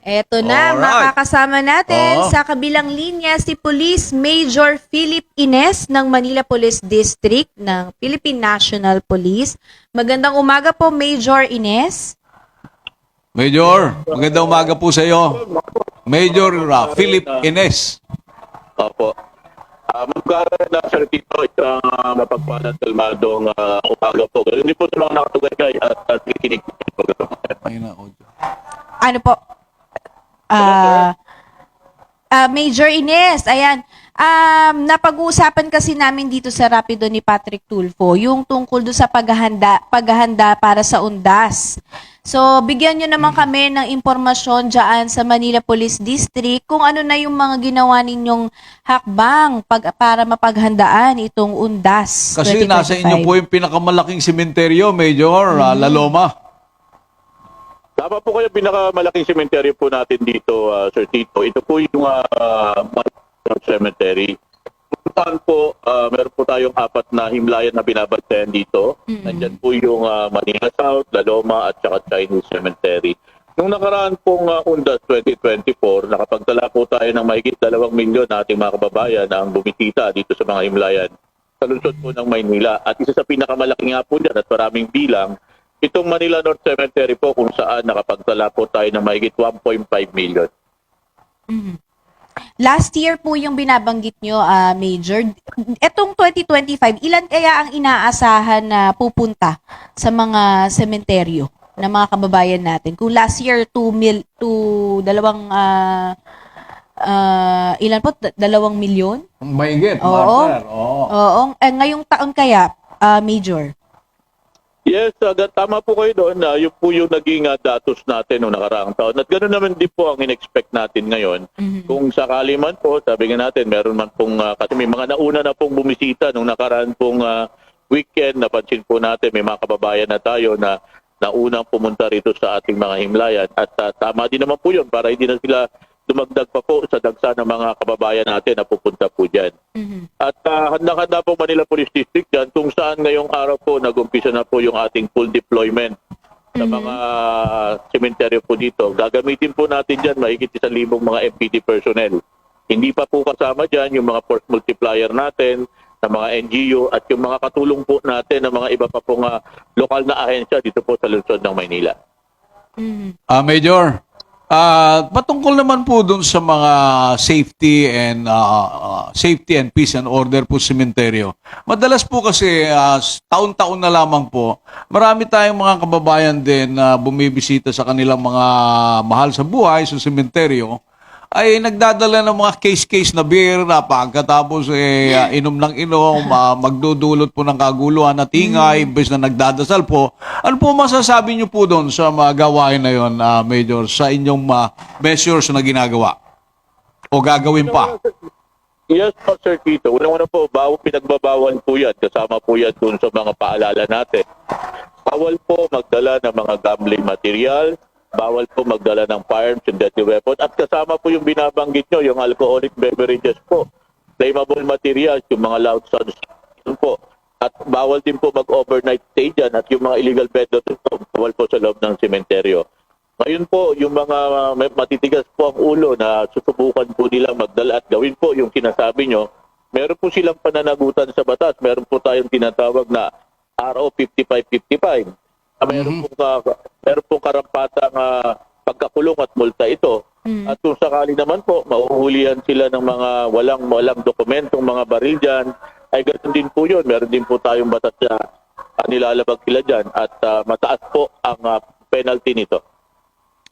Eto na, Alright. makakasama natin Oo. sa kabilang linya si Police Major Philip Ines ng Manila Police District ng Philippine National Police. Magandang umaga po, Major Ines. Major, magandang umaga po sa iyo. Major Philip Ines. Opo. Magkaroon na sir dito isang mapagpalang kalmadong umaga po. Pero hindi po ito mga nakatugay at kikinig po. Ay na, audio. Ano po? Major Ines, ayan. Napag-uusapan kasi namin dito sa Rapido ni Patrick Tulfo yung tungkol do sa paghahanda para sa UNDAS. So, bigyan nyo naman kami ng impormasyon dyan sa Manila Police District kung ano na yung mga ginawa ninyong hakbang para mapaghandaan itong UNDAS Kasi 2025. nasa inyo po yung pinakamalaking sementeryo, Major, La Loma. Tama po kayo, pinakamalaking sementeryo po natin dito, Sir Tito. Ito po yung cemetery. Saan po, meron po tayong 4 na himlayan na binabantayan dito. Nandyan po yung Manila South, La Loma at saka Chinese Cemetery. Nung nakaraan pong UNDAS 2024, nakapagtala po tayo ng mahigit 2 milyon na ating mga kababayan na ang bumisita dito sa mga himlayan sa lungsod po ng Maynila. At isa sa pinakamalaki nga po dyan at maraming bilang, itong Manila North Cemetery po kung saan nakapagtala po tayo ng mahigit 1.5 million. Last year po yung binabanggit nyo, Major. Etong 2025, ilan kaya ang inaasahan na pupunta sa mga sementeryo ng mga kababayan natin? Kung last year, ilan po? 2 milyon? Mahigit, Oo. Martha. Oo. Oo. Ngayong taon kaya, Major? Yes, tama po kayo doon na yun po yung naging datos natin noong nakaraang taon. At ganoon naman din po ang in-expect natin ngayon. Kung sakali man po, sabi nga natin, meron man pong, kasi may mga nauna na pong bumisita nung nakaraan pong weekend, napansin po natin, may mga kababayan na tayo na naunang pumunta rito sa ating mga himlayan. At tama din naman po yun para hindi na sila dumagdag pa po sa dagsa ng mga kababayan natin na pupunta po dyan. At handa-handa po Manila Police District dyan kung saan ngayong araw po nag-umpisa na po yung ating full deployment sa mga sementeryo po dito. Gagamitin po natin dyan mahigit 1,000 mga MPD personnel. Hindi pa po kasama dyan yung mga force multiplier natin, na mga NGO at yung mga katulong po natin ng mga iba pa pong lokal na ahensya dito po sa lungsod ng Maynila. Major, patungkol naman po dun sa mga safety and peace and order po sementeryo. Madalas po kasi taon-taon na lamang po, marami tayong mga kababayan din na bumibisita sa kanilang mga mahal sa buhay sa sementeryo ay nagdadala ng mga case na beer na pagkatapos inom ng inom, magdudulot po ng kaguluhan at ingay imbes na nagdadasal po. Ano po masasabi niyo po doon sa mga gawain na yon, Major, sa inyong measures na ginagawa o gagawin pa? Yes po, Sir Tito. Unang-una po, pinagbabawal po yan. Kasama po yan dun sa mga paalala natin. Bawal po magdala ng mga gambling material. Bawal po magdala ng firearms and deadly weapon. At kasama po yung binabanggit nyo, yung alcoholic beverages po. Flammable materials, yung mga loud sounds po. At bawal din po mag-overnight stay dyan. At yung mga illegal bedrooms po, bawal po sa loob ng sementeryo. Ngayon po, yung mga matitigas po ang ulo na susubukan po nilang magdala at gawin po yung sinasabi nyo, meron po silang pananagutan sa batas. Meron po tayong tinatawag na RO 5555. Meron pong karampatang pagkakulong at multa ito. At kung sakali naman po, mauhulihan sila ng mga walang dokumentong mga baril dyan, ay ganoon din po yun. Meron din po tayong batas na nilalabag sila dyan at mataas po ang penalty nito.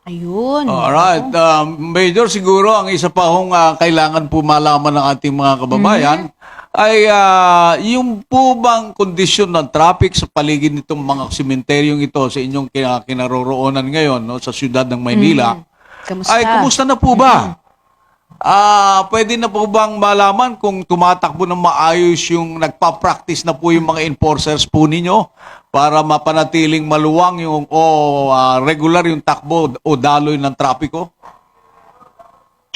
Ayun. Alright. Major, siguro ang isa pa hong kailangan po malaman ng ating mga kababayan ay yung po bang kondisyon ng traffic sa paligid nitong mga sementeryong ito sa inyong kinaroroonan ngayon, no, sa siyudad ng Maynila. Kamusta? Ay, kumusta na po ba? Pwede na po bang malaman kung tumatakbo ng maayos yung nagpa-practice na po yung mga enforcers po ninyo para mapanatiling maluwang yung regular yung takbo o daloy ng trapiko?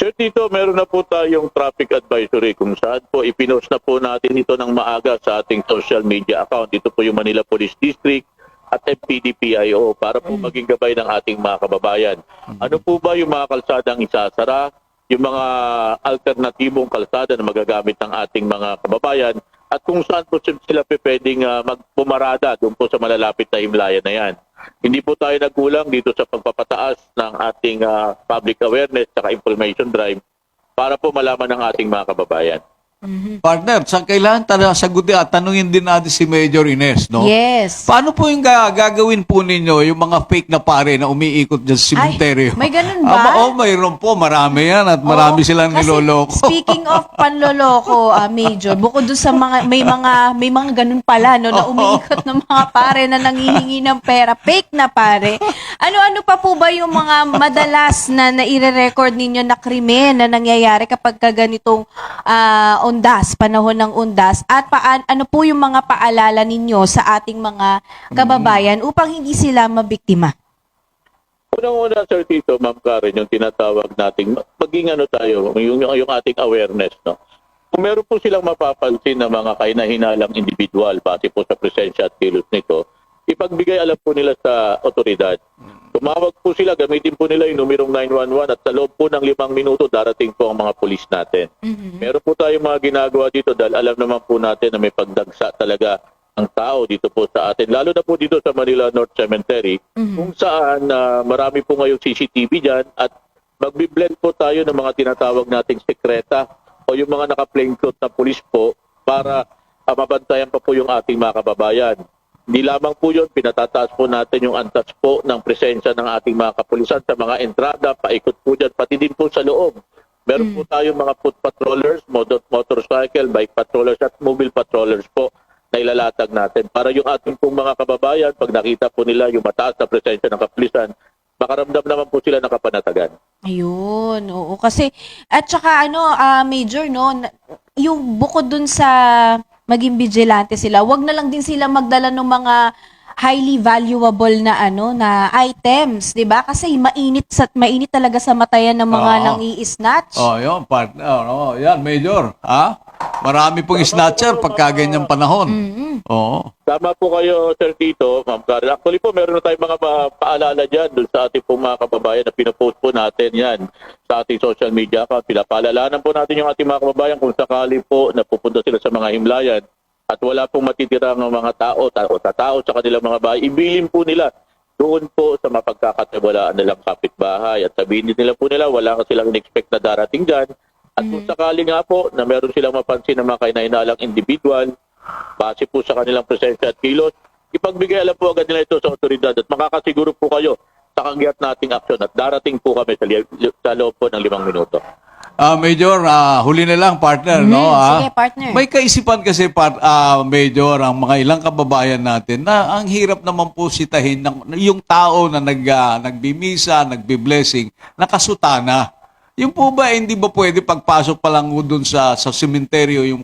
Sir Tito, meron na po tayong traffic advisory kung saan po ipinost na po natin ito ng maaga sa ating social media account. Ito po yung Manila Police District at MPDPIO para po maging gabay ng ating mga kababayan. Ano po ba yung mga kalsadang isasara, yung mga alternatibong kalsada na magagamit ng ating mga kababayan, at kung saan po sila pwedeng magpumarada doon po sa malalapit na himlayan na yan. Hindi po tayo nagkulang dito sa pagpapataas ng ating public awareness at information drive para po malaman ng ating mga kababayan. Partner, sa kailangan sagutin at tanungin din natin si Major Ines, no? Yes. Paano po yung gagawin po ninyo yung mga fake na pare na umiikot dyan sa sementeryo? may ganun ba? Mayroon po. Marami yan at marami Oo, silang kasi niloloko. Speaking of panloloko, Major, bukod doon sa may mga ganun pala, no, na umiikot ng mga pare na nangihingi ng pera, fake na pare. Ano-ano pa po ba yung mga madalas na naire-record ninyo na krimen na nangyayari kapag ganitong undas, panahon ng undas, at ano po yung mga paalala ninyo sa ating mga kababayan upang hindi sila mabiktima? Unang-una, Sir Tito, Ma'am Karen, yung tinatawag nating, maging tayo, yung ating awareness, no? Kung meron po silang mapapansin na mga kahinahinalang individual, base po sa presensya at kilos nito, ipagbigay alam po nila sa otoridad. Tumawag po sila, gamitin po nila yung numerong 911 at sa loob po ng 5 minuto darating po ang mga pulis natin. Meron po tayong mga ginagawa dito dahil alam naman po natin na may pagdagsa talaga ang tao dito po sa atin. Lalo na po dito sa Manila North Cemetery, kung saan marami po ngayong CCTV dyan at magbiblend po tayo ng mga tinatawag nating sekreta o yung mga naka-plainclothes na pulis po para mabantayan pa po yung ating mga kababayan. Hindi lamang po yun, pinatataas po natin yung antas po ng presensya ng ating mga kapulisan sa mga entrada, paikot po dyan, pati din po sa loob. Meron po tayong mga foot patrollers, motorcycle, bike patrollers at mobile patrollers po na ilalatag natin para yung ating pong mga kababayan, pag nakita po nila yung mataas na presensya ng kapulisan, makaramdam naman po sila ng kapanatagan. Ayun, oo. Kasi, at saka Major, no, yung bukod dun sa maging vigilante sila, wag na lang din sila magdala ng mga highly valuable na na items, 'di ba? Kasi mainit talaga sa mata yan ng mga nang-i-snatch. Yun, partner. Yan, Major. Marami pong snatcher pagka ganyang panahon. Oo. Tama po kayo, Sir Tito, Ma'am Karen. Actually po, meron na tayong mga paalala dyan doon sa ating pong mga kababayan na pinapost po natin yan sa ating social media account. Pinapaalalanan po natin yung ating mga kababayan kung sakali po na pupunta sila sa mga himlayan at wala pong matitirang mga tao sa kanilang mga bahay. Ibilin po nila doon po sa mapagkakatiwalaan nilang kapitbahay at sabihin nila po nila wala ka silang in-expect na darating dyan. At kung sakali nga po na meron silang mapansin ng mga kainainalang individual, base po sa kanilang presensya at kilos, ipagbigay alam po agad nila ito sa otoridad at makakasiguro po kayo sa kagyat nating aksyon at darating po kami sa loob po ng 5 minuto. Major, huli na lang, partner, no? Sige, partner. May kaisipan kasi, Major, ang mga ilang kababayan natin na ang hirap naman po sitahin ng yung tao na nagbimisa, nagbi-blessing, nakasutana. Yung po ba, hindi ba pwede pagpasok pa lang doon sa sementeryo, yung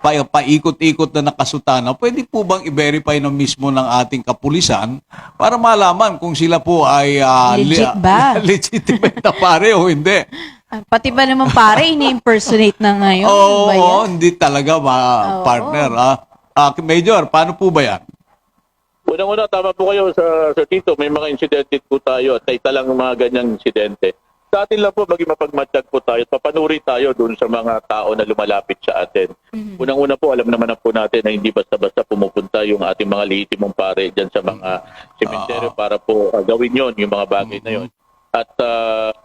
paikot-ikot na nakasutana, pwede po bang i-verify na mismo ng ating kapulisan para malaman kung sila po ay Legit ba? legitimate na pare o hindi? Pati ba naman pare, ini-impersonate na ngayon? Oo, ba yan? hindi talaga, partner. Major, paano po ba yan? Unang-una, tama po kayo sa Tito, may mga insidente po tayo at taita lang mga ganyang insidente. Sa atin lang po, maging mapagmatag po tayo at papanuri tayo doon sa mga tao na lumalapit sa atin. Unang-una po, alam naman na po natin na hindi basta-basta pumupunta yung ating mga lehitimong pare dyan sa mga sementeryo para po gawin yon yung mga bagay na yon. At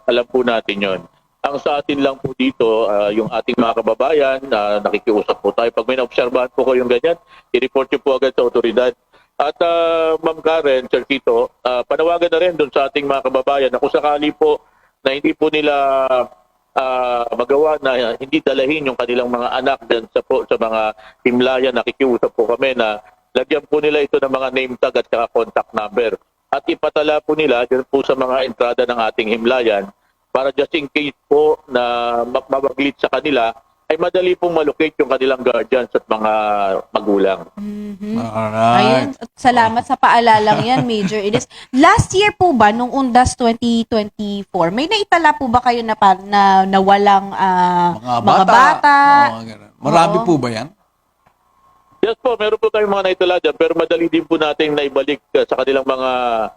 alam po natin yon. Ang sa atin lang po dito, yung ating mga kababayan, nakikiusap po tayo. Pag may naobserbahan po kayong ganyan, i-report nyo po agad sa otoridad. At Ma'am Karen, Sir Tito, panawagan na rin doon sa ating mga kababayan na kung sakali po na hindi po nila magawa na hindi dalahin yung kanilang mga anak dyan sa mga himlayan. Nakikiusap po kami na lagyan po nila ito ng mga name tag at saka contact number. At ipatala po nila dyan po sa mga entrada ng ating himlayan para just in case po na mabaglit sa kanila, ay madali pong malocate yung kanilang guardians at mga magulang. Alright. Ayun, salamat sa paalalang yan, Major Ines. Last year po ba, nung Undas 2024, may naitala po ba kayo na walang mga bata? Oo, ganun. Marami Oo. po ba yan? Yes po, meron po tayong mga naitala dyan, pero madali din po natin naibalik sa kanilang mga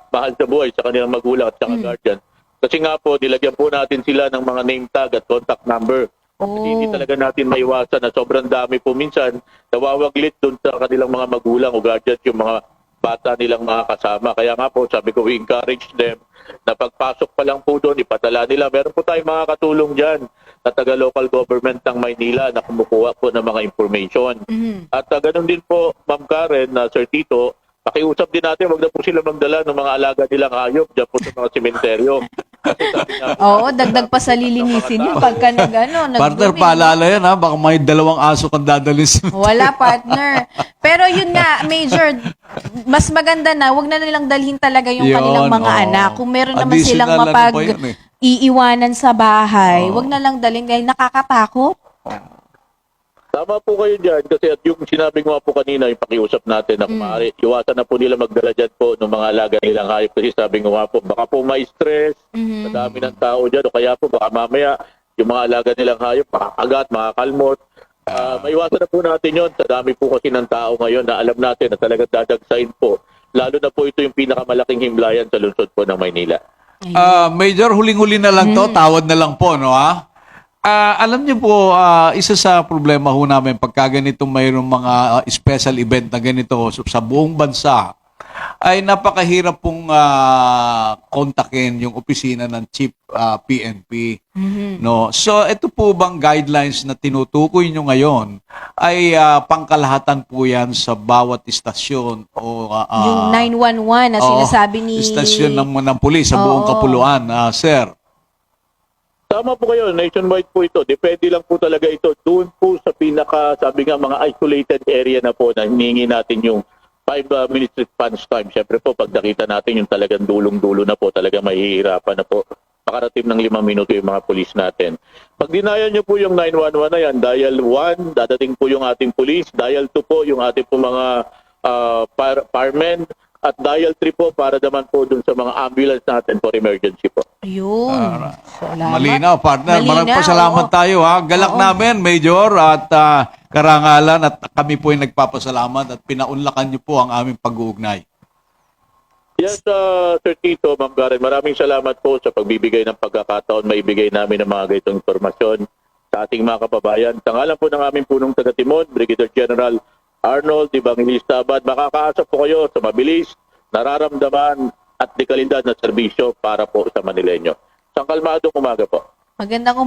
mahal sa buhay, sa kanilang magulang at saka guardian. Kasi nga po, nilagyan po natin sila ng mga name tag at contact number. Kasi hindi talaga natin maiwasan na sobrang dami po minsan nawawaglit dun sa kanilang mga magulang o guardian yung mga bata nilang mga kasama. Kaya nga po, sabi ko, we encourage them na pagpasok pa lang po doon, ipatala nila. Meron po tayong mga katulong dyan na taga-local government ng Maynila na kumukuha po ng mga information. At ganun din po, Ma'am Karen, na Sir Tito, pakiusap din natin, wag na po sila magdala ng mga alaga nilang hayop dyan po sa mga sementeryo. Kasi sabi nga, Oo, dagdag pa sa lilinisin yun pagka Partner, nagdumi. paalala yan ha. Baka may 2 aso kang dadalhin sa... Wala, partner. Pero yun nga, Major, mas maganda na, wag na nilang dalhin talaga yung Yun, kanilang mga oo. anak. Kung meron naman Additional silang ano pa yun eh. iiwanan sa bahay, Oo. wag na lang dalhin dahil nakakatakot. tama po kayo dyan kasi at yung sinabi ko nga po kanina, yung pakiusap natin na kumari, iwasan na po nila magdala dyan po ng mga alaga nilang hayop kasi sabi ko nga po, baka po may stress, sa dami ng tao dyan o kaya po baka mamaya yung mga alaga nilang hayop makakagat, makakalmot. Maiwasan na po natin yon sa dami po kasi ng tao ngayon na alam natin na talagang dadagsain po. Lalo na po ito yung pinakamalaking himlayan sa lungsod po ng Maynila. Major, huling-huli na lang to. Tawad na lang po, no ha? Alam niyo po, isa sa problema ho namin pagka ganito mayroong mga special event na ganito sa buong bansa, ay napakahirap pong kontakin yung opisina ng Chief PNP. No? So, ito po bang guidelines na tinutukoy nyo ngayon ay pangkalahatan po yan sa bawat istasyon o Yung 911 na sinasabi ni... istasyon ng pulis sa buong Oo. kapuluan, sir. Tama po kayo, nationwide po ito. Depende lang po talaga ito. Doon po sa pinaka, sabi nga, mga isolated area na po na hiningi natin yung 5 minutes response time. Siyempre po, pag nakita natin yung talagang dulong-dulo na po, talagang mahihirapan na po. Makarating ng 5 minuto yung mga pulis natin. Pag dinayan nyo po yung 911 na yan, dial 1, dadating po yung ating pulis. Dial 2 po yung ating po mga firemen. At dial 3 po para naman po dun sa mga ambulance natin for emergency po. Yun. Salamat. Malinaw, partner. Maraming Malinaw, pasalamat oo. tayo, ha. Galak namin, Major, at karangalan, at kami po ay nagpapasalamat at pinaunlakan niyo po ang aming pag-uugnay. Yes, Sir Tito, Ma'am Karen, maraming salamat po sa pagbibigay ng pagkakataon, maibigay namin ng mga ganitong informasyon sa ating mga kababayan. Sa ngalan po ng aming punong taga-Timon, Brigadier General Arnold Evangelista Abad, makakaasa po kayo sa mabilis, nararamdaman at dekalidad na serbisyo para po sa Manileño. Isang kalmadong umaga po. Magandang